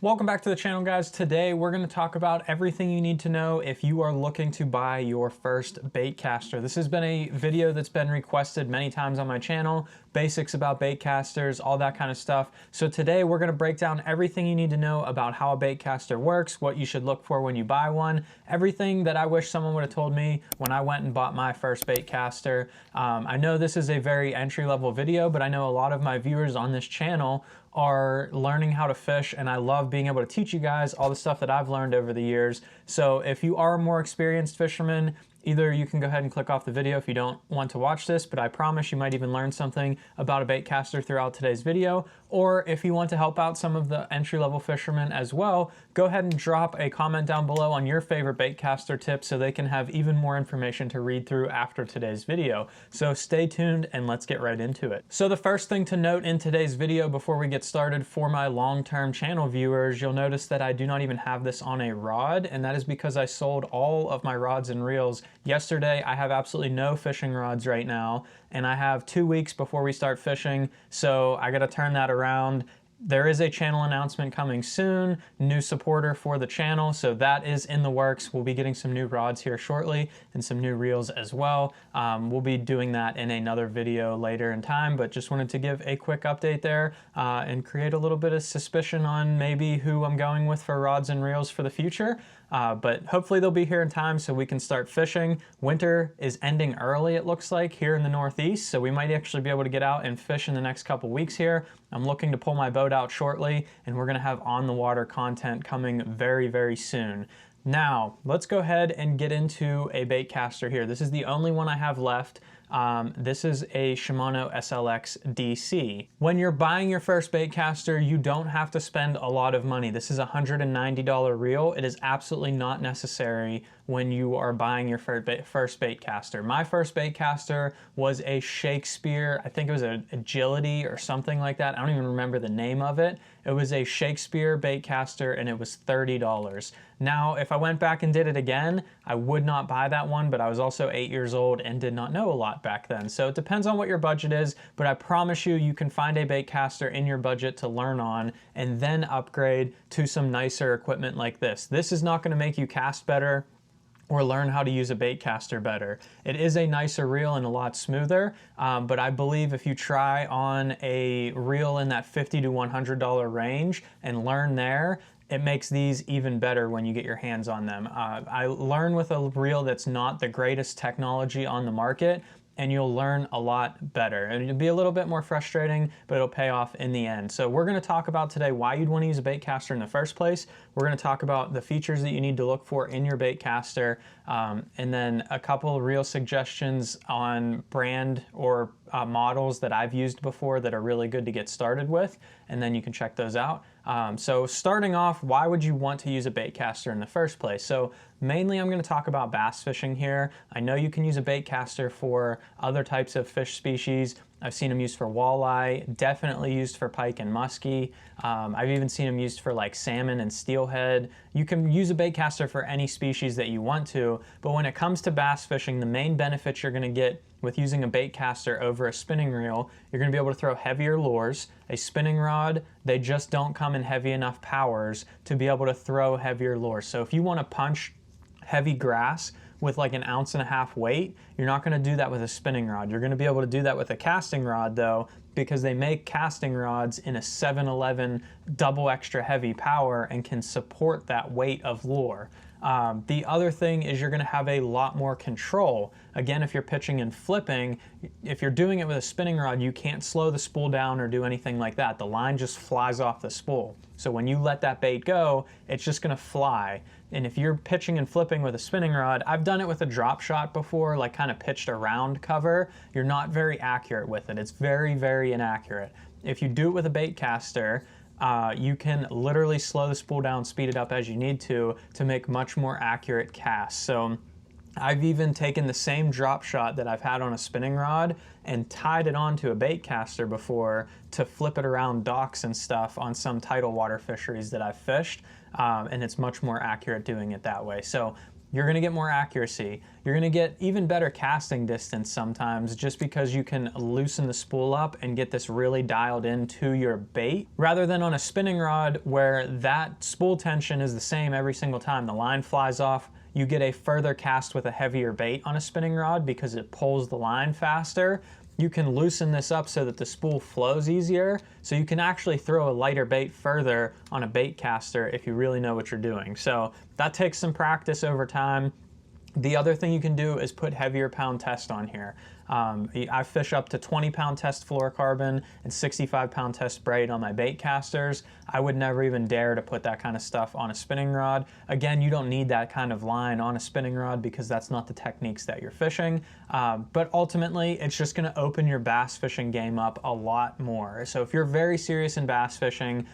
Welcome back to the channel, guys. Today we're going to talk about everything you need to know if you are looking to buy your first baitcaster. This has been a video that's been requested many times on my channel, basics about baitcasters, all that kind of stuff. So today we're going to break down everything you need to know about how a baitcaster works, what you should look for when you buy one, everything that I wish someone would have told me when I went and bought my first baitcaster. I know this is a very entry-level video, but I know a lot of my viewers on this channel are learning how to fish, and I love being able to teach you guys all the stuff that I've learned over the years. So if you are a more experienced fisherman, either you can go ahead and click off the video if you don't want to watch this, but I promise you might even learn something about a baitcaster throughout today's video. Or if you want to help out some of the entry-level fishermen as well, go ahead and drop a comment down below on your favorite baitcaster tip so they can have even more information to read through after today's video. So stay tuned and let's get right into it. So the first thing to note in today's video before we get started, for my long-term channel viewers, you'll notice that I do not even have this on a rod, and that is because I sold all of my rods and reels yesterday. I have absolutely no fishing rods right now, and I have 2 weeks before we start fishing, so I gotta turn that around. There is a channel announcement coming soon, new supporter for the channel, so that is in the works. We'll be getting some new rods here shortly and some new reels as well. We'll be doing that in another video later in time, but just wanted to give a quick update there and create a little bit of suspicion on maybe who I'm going with for rods and reels for the future. But hopefully they'll be here in time so we can start fishing. Winter is ending early, it looks like, here in the Northeast, so we might actually be able to get out and fish in the next couple weeks here. I'm looking to pull my boat out shortly, and we're gonna have on the water content coming very, very soon. Now, let's go ahead and get into a baitcaster here. This is the only one I have left. This is a Shimano SLX DC. When you're buying your first baitcaster, you don't have to spend a lot of money. This is a $190 reel. It is absolutely not necessary when you are buying your first baitcaster. My first baitcaster was a Shakespeare, I think it was an Agility or something like that. I don't even remember the name of it. It was a Shakespeare baitcaster and it was $30. Now, if I went back and did it again, I would not buy that one, but I was also 8 years old and did not know a lot back then. So it depends on what your budget is, but I promise you, you can find a baitcaster in your budget to learn on and then upgrade to some nicer equipment like this. This is not gonna make you cast better or learn how to use a baitcaster better. It is a nicer reel and a lot smoother, but I believe if you try on a reel in that $50 to $100 range and learn there, it makes these even better when you get your hands on them. I learn with a reel that's not the greatest technology on the market, and you'll learn a lot better. And it'll be a little bit more frustrating, but it'll pay off in the end. So we're gonna talk about today why you'd wanna use a baitcaster in the first place. We're gonna talk about the features that you need to look for in your baitcaster, and then a couple of reel suggestions on brand or models that I've used before that are really good to get started with, and then you can check those out. So starting off, why would you want to use a baitcaster in the first place? So mainly I'm gonna talk about bass fishing here. I know you can use a baitcaster for other types of fish species. I've seen them used for walleye, definitely used for pike and muskie. I've even seen them used for like salmon and steelhead. You can use a baitcaster for any species that you want to, but when it comes to bass fishing, the main benefits you're gonna get with using a baitcaster over a spinning reel, you're gonna be able to throw heavier lures. A spinning rod, they just don't come in heavy enough powers to be able to throw heavier lures. So if you wanna punch heavy grass with like an 1.5 ounce weight, you're not gonna do that with a spinning rod. You're gonna be able to do that with a casting rod though, because they make casting rods in a 711 double extra heavy power and can support that weight of lure. The other thing is you're gonna have a lot more control. Again, if you're pitching and flipping, if you're doing it with a spinning rod, you can't slow the spool down or do anything like that. The line just flies off the spool. So when you let that bait go, it's just gonna fly. And if you're pitching and flipping with a spinning rod, I've done it with a drop shot before, like kind of pitched around cover, you're not very accurate with it. It's very, very inaccurate. If you do it with a baitcaster, you can literally slow the spool down, speed it up as you need to make much more accurate casts. So I've even taken the same drop shot that I've had on a spinning rod and tied it onto a baitcaster before to flip it around docks and stuff on some tidal water fisheries that I've fished, and it's much more accurate doing it that way. So you're gonna get more accuracy. You're gonna get even better casting distance sometimes just because you can loosen the spool up and get this really dialed into your bait, rather than on a spinning rod where that spool tension is the same every single time. The line flies off, you get a further cast with a heavier bait on a spinning rod because it pulls the line faster. You can loosen this up so that the spool flows easier, so you can actually throw a lighter bait further on a bait caster if you really know what you're doing. So that takes some practice over time. The other thing you can do is put heavier pound test on here. I fish up to 20-pound test fluorocarbon and 65-pound test braid on my bait casters. I would never even dare to put that kind of stuff on a spinning rod. Again, you don't need that kind of line on a spinning rod because that's not the techniques that you're fishing. But ultimately, it's just gonna open your bass fishing game up a lot more. So if you're very serious in bass fishing,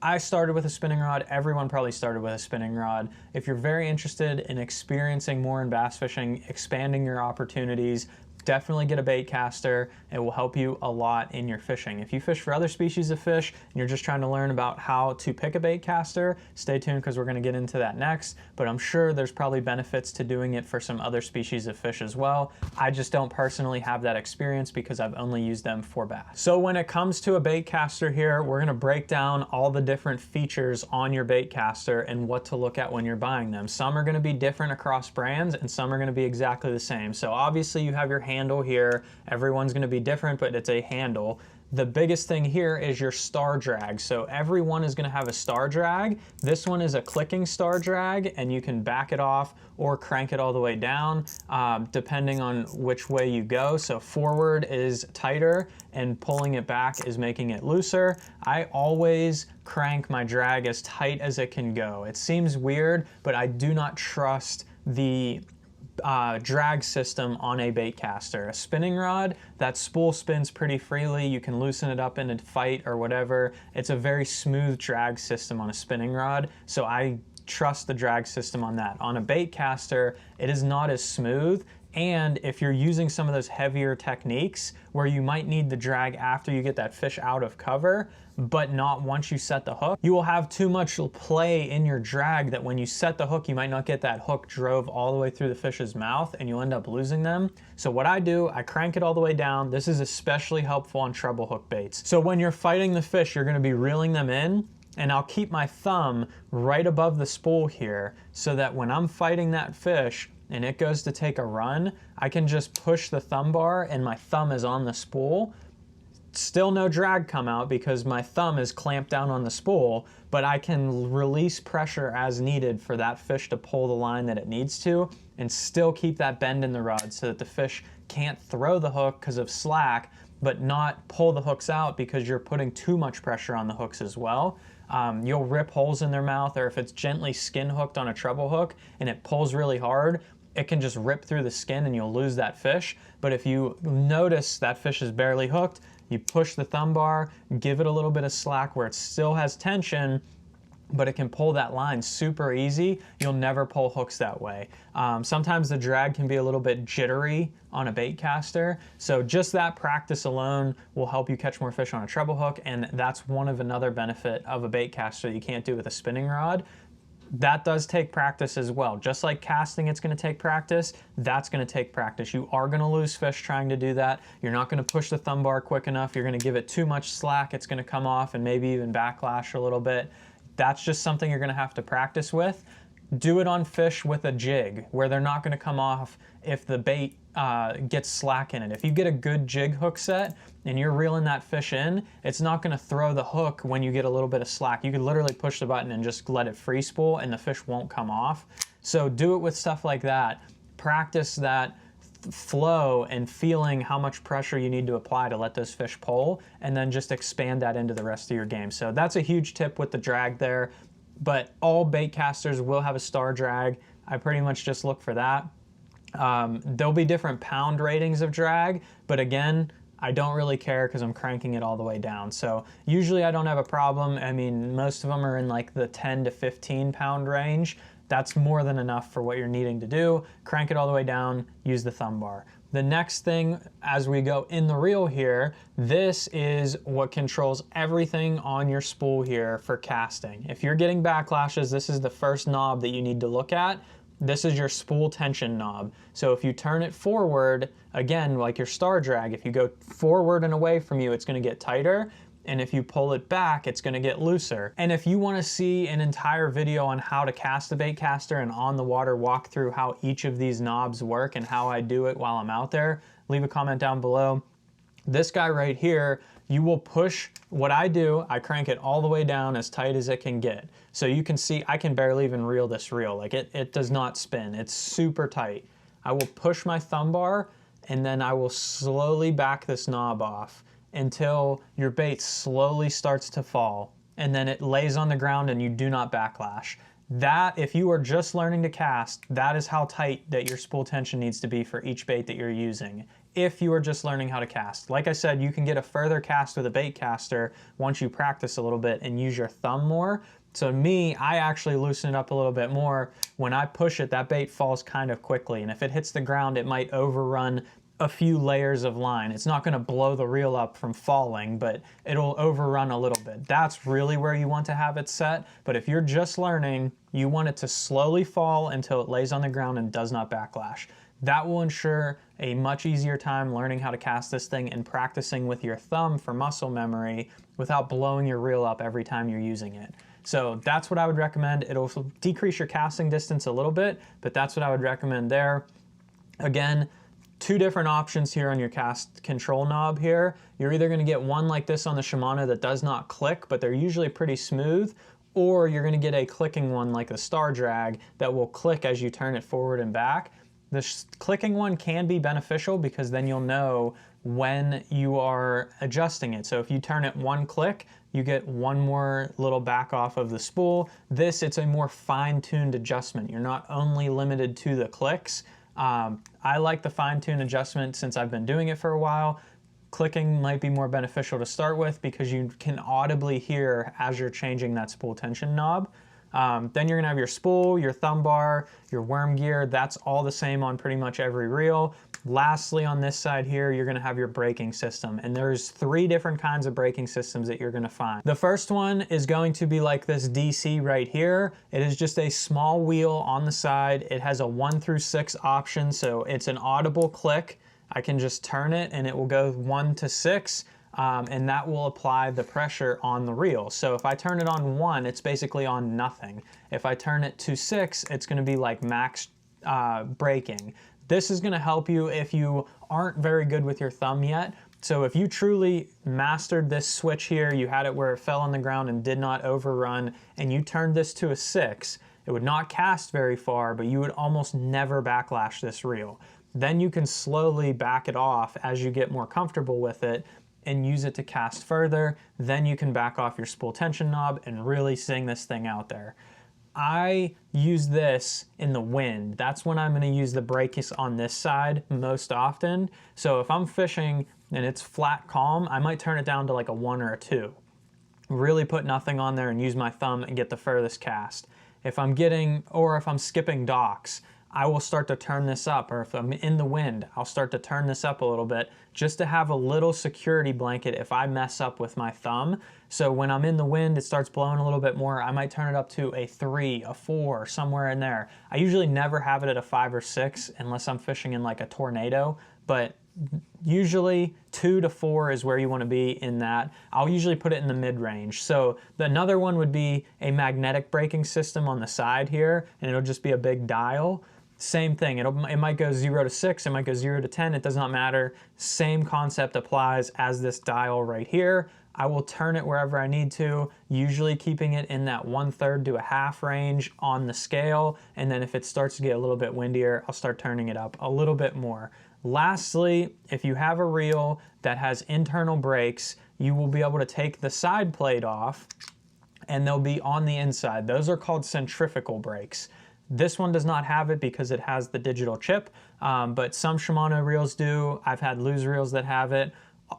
I started with a spinning rod. Everyone probably started with a spinning rod. If you're very interested in experiencing more in bass fishing, expanding your opportunities, definitely get a bait caster. It will help you a lot in your fishing. If you fish for other species of fish and you're just trying to learn about how to pick a bait caster, stay tuned because we're going to get into that next. But I'm sure there's probably benefits to doing it for some other species of fish as well. I just don't personally have that experience because I've only used them for bass. So when it comes to a bait caster here, we're going to break down all the different features on your bait caster and what to look at when you're buying them. Some are going to be different across brands and some are going to be exactly the same. So obviously you have your handle here. Everyone's going to be different, but it's a handle. The biggest thing here is your star drag. So every one is going to have a star drag. This one is a clicking star drag, and you can back it off or crank it all the way down, depending on which way you go. So forward is tighter and pulling it back is making it looser. I always crank my drag as tight as it can go. It seems weird, but I do not trust the drag system on a bait caster. A spinning rod, that spool spins pretty freely. You can loosen it up in a fight or whatever. It's a very smooth drag system on a spinning rod, so I trust the drag system on that. On a bait caster, it is not as smooth, and if you're using some of those heavier techniques where you might need the drag after you get that fish out of cover, but not once you set the hook, you will have too much play in your drag that when you set the hook, you might not get that hook drove all the way through the fish's mouth and you'll end up losing them. So what I do, I crank it all the way down. This is especially helpful on treble hook baits. So when you're fighting the fish, you're gonna be reeling them in, and I'll keep my thumb right above the spool here so that when I'm fighting that fish and it goes to take a run, I can just push the thumb bar and my thumb is on the spool. Still no drag come out because my thumb is clamped down on the spool, but I can release pressure as needed for that fish to pull the line that it needs to and still keep that bend in the rod so that the fish can't throw the hook because of slack, but not pull the hooks out because you're putting too much pressure on the hooks as well. You'll rip holes in their mouth, or if it's gently skin hooked on a treble hook and it pulls really hard, it can just rip through the skin and you'll lose that fish. But if you notice that fish is barely hooked, you push the thumb bar, give it a little bit of slack where it still has tension, but it can pull that line super easy. You'll never pull hooks that way. Sometimes the drag can be a little bit jittery on a bait caster, so just that practice alone will help you catch more fish on a treble hook, and that's one of another benefit of a bait caster you can't do with a spinning rod. That does take practice as well. Just like casting, it's going to take practice. That's going to take practice. You are going to lose fish trying to do that. You're not going to push the thumb bar quick enough. You're going to give it too much slack. It's going to come off and maybe even backlash a little bit. That's just something you're going to have to practice with. Do it on fish with a jig where they're not going to come off if the bait gets slack in it. If you get a good jig hook set and you're reeling that fish in, it's not going to throw the hook when you get a little bit of slack. You could literally push the button and just let it free spool and the fish won't come off. So do it with stuff like that. Practice that flow and feeling how much pressure you need to apply to let those fish pull, and then just expand that into the rest of your game. So that's a huge tip with the drag there, but all bait casters will have a star drag. I pretty much just look for that. There'll be different pound ratings of drag, but again, I don't really care because I'm cranking it all the way down. So usually I don't have a problem. I mean, most of them are in like the 10 to 15 pound range. That's more than enough for what you're needing to do. Crank it all the way down, use the thumb bar. The next thing as we go in the reel here, this is what controls everything on your spool here for casting. If you're getting backlashes, this is the first knob that you need to look at. this is your spool tension knob. So if you turn it forward, again, like your star drag, if you go forward and away from you, it's gonna get tighter. And if you pull it back, it's gonna get looser. And if you wanna see an entire video on how to cast a baitcaster and on the water walk through how each of these knobs work and how I do it while I'm out there, leave a comment down below. This guy right here, you will push, what I do, I crank it all the way down as tight as it can get. So you can see, I can barely even reel this reel. Like it does not spin, it's super tight. I will push my thumb bar and then I will slowly back this knob off until your bait slowly starts to fall. And then it lays on the ground and you do not backlash. That, if you are just learning to cast, that is how tight that your spool tension needs to be for each bait that you're using. If you are just learning how to cast. Like I said, you can get a further cast with a baitcaster once you practice a little bit and use your thumb more. So me, I actually loosen it up a little bit more. When I push it, that bait falls kind of quickly. And if it hits the ground, it might overrun a few layers of line. It's not gonna blow the reel up from falling, but it'll overrun a little bit. That's really where you want to have it set. But if you're just learning, you want it to slowly fall until it lays on the ground and does not backlash. That will ensure a much easier time learning how to cast this thing and practicing with your thumb for muscle memory without blowing your reel up every time you're using it. So that's what I would recommend. It'll decrease your casting distance a little bit, but that's what I would recommend there. Again, two different options here on your cast control knob here. You're either gonna get one like this on the Shimano that does not click, but they're usually pretty smooth, or you're gonna get a clicking one like the Star Drag that will click as you turn it forward and back. The clicking one can be beneficial because then you'll know when you are adjusting it. So if you turn it one click, you get one more little back off of the spool. This, it's a more fine-tuned adjustment. You're not only limited to the clicks. I like the fine-tune adjustment since I've been doing it for a while. Clicking might be more beneficial to start with because you can audibly hear as you're changing that spool tension knob. Then you're gonna have your spool, your thumb bar, your worm gear. That's all the same on pretty much every reel. Lastly, on this side here, you're gonna have your braking system. And there's three different kinds of braking systems that you're gonna find. The first one is going to be like this DC right here. It is just a small wheel on the side. It has a 1 through 6 option, so it's an audible click. I can just turn it and it will go 1 to 6. And that will apply the pressure on the reel. So if I turn it on 1, it's basically on nothing. If I turn it to 6, it's gonna be like max braking. This is gonna help you if you aren't very good with your thumb yet. So if you truly mastered this switch here, you had it where it fell on the ground and did not overrun, and you turned this to a 6, it would not cast very far, but you would almost never backlash this reel. Then you can slowly back it off as you get more comfortable with it and use it to cast further. Then you can back off your spool tension knob and really sing this thing out there. I use this in the wind. That's when I'm gonna use the brakes on this side most often. So if I'm fishing and it's flat calm, I might turn it down to like a 1 or a 2. Really put nothing on there and use my thumb and get the furthest cast. If I'm skipping docks, I will start to turn this up, or if I'm in the wind, I'll start to turn this up a little bit just to have a little security blanket if I mess up with my thumb. So when I'm in the wind, it starts blowing a little bit more, I might turn it up to a 3, a 4, somewhere in there. I usually never have it at a 5 or 6 unless I'm fishing in like a tornado, but usually 2 to 4 is where you want to be in that. I'll usually put it in the mid-range. So another one would be a magnetic braking system on the side here, and it'll just be a big dial. Same thing, it might go 0 to 6, it might go 0 to 10, it does not matter. Same concept applies as this dial right here. I will turn it wherever I need to, usually keeping it in that 1/3 to a half range on the scale. And then if it starts to get a little bit windier, I'll start turning it up a little bit more. Lastly, if you have a reel that has internal brakes, you will be able to take the side plate off and they'll be on the inside. Those are called centrifugal brakes. This one does not have it because it has the digital chip, but some Shimano reels do. I've had Lose reels that have it.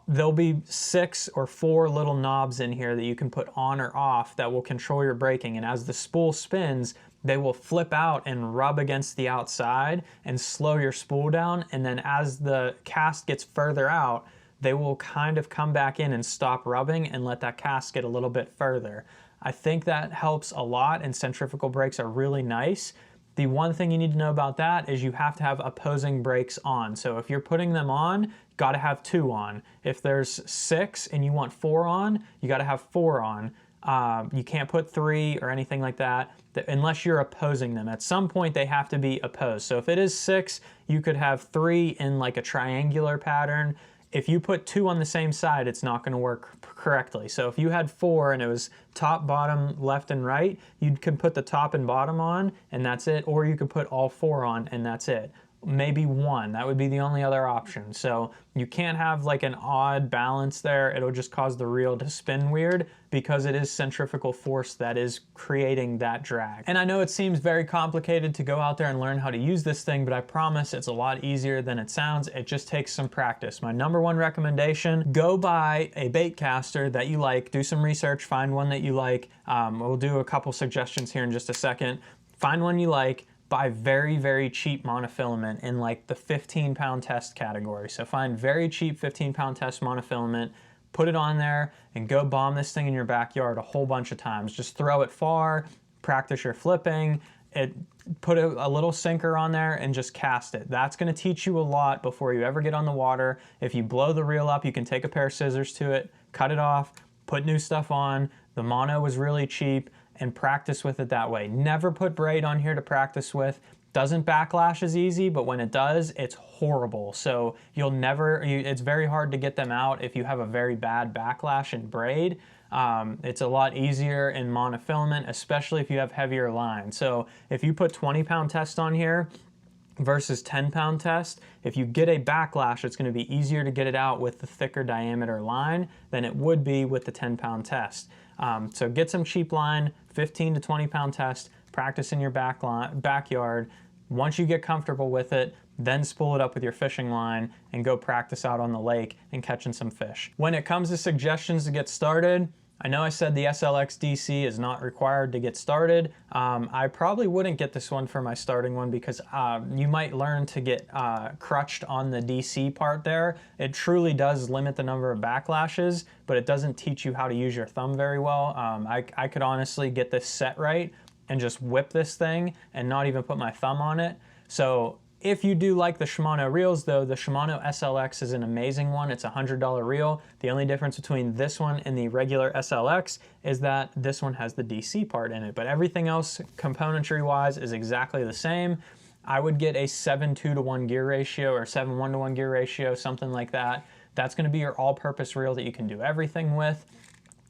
There'll be 6 or 4 little knobs in here that you can put on or off that will control your braking, and as the spool spins, they will flip out and rub against the outside and slow your spool down, and then as the cast gets further out, they will kind of come back in and stop rubbing and let that cast get a little bit further. I think that helps a lot, and centrifugal brakes are really nice. The one thing you need to know about that is you have to have opposing brakes on. So if you're putting them on, got to have 2 on. If there's 6 and you want 4 on, you got to have 4 on. You can't put 3 or anything like that unless you're opposing them. At some point they have to be opposed. So if it is 6, you could have 3 in like a triangular pattern. If you put 2 on the same side, it's not going to work correctly. So if you had 4 and it was top, bottom, left, and right, you could put the top and bottom on and that's it, or you could put all 4 on and that's it. Maybe 1, that would be the only other option. So you can't have like an odd balance there. It'll just cause the reel to spin weird because it is centrifugal force that is creating that drag. And I know it seems very complicated to go out there and learn how to use this thing, but I promise it's a lot easier than it sounds. It just takes some practice. My #1 recommendation, go buy a baitcaster that you like, do some research, find one that you like. We'll do a couple suggestions here in just a second. Find one you like. Buy very, very cheap monofilament in like the 15-pound test category. So find very cheap 15-pound test monofilament, put it on there, and go bomb this thing in your backyard a whole bunch of times. Just throw it far, practice your flipping, put a little sinker on there and just cast it. That's gonna teach you a lot before you ever get on the water. If you blow the reel up, you can take a pair of scissors to it, cut it off, put new stuff on. The mono was really cheap, and practice with it that way. Never put braid on here to practice with. Doesn't backlash as easy, but when it does, it's horrible. So it's very hard to get them out if you have a very bad backlash in braid. It's a lot easier in monofilament, especially if you have heavier line. So if you put 20-pound test on here versus 10-pound test, if you get a backlash, it's gonna be easier to get it out with the thicker diameter line than it would be with the 10-pound test. So get some cheap line, 15 to 20-pound test, practice in your backyard. Once you get comfortable with it, then spool it up with your fishing line and go practice out on the lake and catching some fish. When it comes to suggestions to get started, I know I said the SLX DC is not required to get started. I probably wouldn't get this one for my starting one because you might learn to get crutched on the DC part there. It truly does limit the number of backlashes, but it doesn't teach you how to use your thumb very well. I could honestly get this set right and just whip this thing and not even put my thumb on it. So if you do like the Shimano reels though, the Shimano SLX is an amazing one. It's a $100 reel. The only difference between this one and the regular SLX is that this one has the DC part in it, but everything else componentry wise is exactly the same. I would get a 7:2 to 1 gear ratio or 7:1 to 1 gear ratio, something like that. That's gonna be your all-purpose reel that you can do everything with.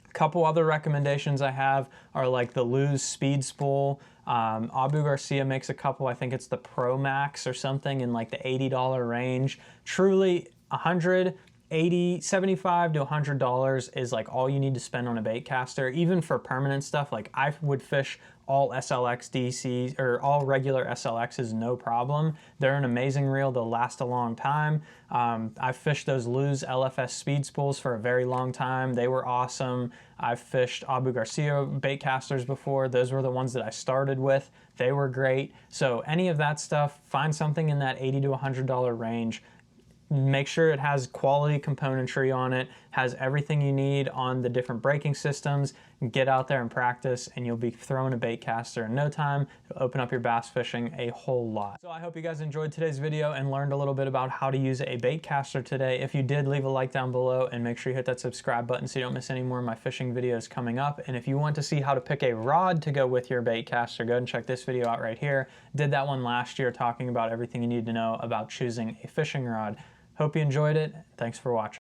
A couple other recommendations I have are like the Luz Speed Spool. Abu Garcia makes a couple, I think it's the Pro Max or something in like the $80 range. Truly $75 to $100 is like all you need to spend on a baitcaster. Even for permanent stuff, like I would fish all SLX DCs or all regular SLXs no problem. They're an amazing reel, they'll last a long time. I've fished those Luz LFS speed spools for a very long time. They were awesome. I've fished Abu Garcia baitcasters before. Those were the ones that I started with. They were great. So any of that stuff, find something in that $80 to $100 range. Make sure it has quality componentry on it, has everything you need on the different braking systems. Get out there and practice and you'll be throwing a baitcaster in no time. It'll open up your bass fishing a whole lot. So I hope you guys enjoyed today's video and learned a little bit about how to use a baitcaster today. If you did, leave a like down below and make sure you hit that subscribe button so you don't miss any more of my fishing videos coming up. And if you want to see how to pick a rod to go with your baitcaster, go ahead and check this video out right here. Did that one last year talking about everything you need to know about choosing a fishing rod. Hope you enjoyed it. Thanks for watching.